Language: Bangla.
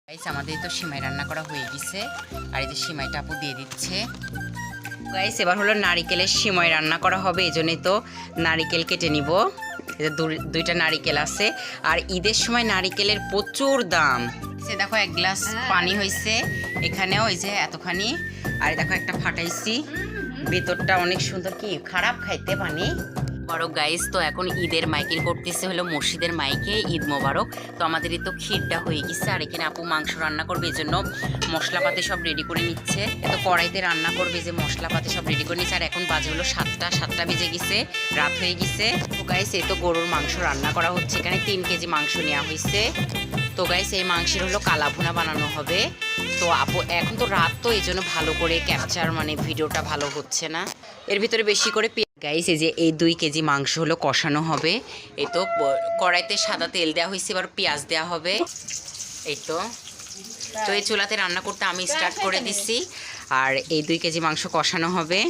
গাইস আমাদের তো সিমাই রান্না করা হয়ে গেছে আর এই যে সিমাইটা আপু দিয়ে দিচ্ছে। গাইস এবার হলো নারিকেলের সিমাই রান্না করা হবে, এজন্যই তো নারিকেল কেটে নিব। দুইটা নারিকেল আছে আর ঈদের সময় নারিকেলের প্রচুর দাম। সে দেখো এক গ্লাস পানি হয়েছে, এখানেও এই যে এতখানি, আর দেখো একটা ফাটাইছি, ভেতরটা অনেক সুন্দর। কি খারাপ খাইতে পানি বড় গাইস। তো এখন ঈদের মাইকিং করতেছে হলো মসজিদের মাইকে, ঈদ মোবারক। তো আমাদের এই তো ক্ষীরটা হয়ে গেছে আর এখানে আপু মাংস রান্না করবে, এই জন্য মশলাপাতি সব রেডি করে নিচ্ছে। তো কড়াইতে রান্না করবে, যে মশলাপাতি সব রেডি করে নিচ্ছে। আর এখন বাজে হলো 7টা বেজে গেছে, রাত হয়ে গেছে। তো গাইস এই তো গরুর মাংস রান্না করা হচ্ছে, এখানে 3 কেজি মাংস নেওয়া হয়েছে। তো গাইস এই মাংসের হলো কালাভুনা বানানো হবে। তো আপু এখন তো রাত, তো এই জন্য ভালো করে ক্যাপচার মানে ভিডিওটা ভালো হচ্ছে না, এর ভিতরে বেশি করে গাইস এই যে এই 2 কেজি মাংস হলো কষানো হবে। এই তো কড়াইতে সাদা তেল দেওয়া হয়েছে, এবার পেঁয়াজ দেওয়া হবে। এই তো তো এই চুলাতে রান্না করতে আমি স্টার্ট করে দিচ্ছি। আর এই 2 কেজি মাংস কষানো হবে।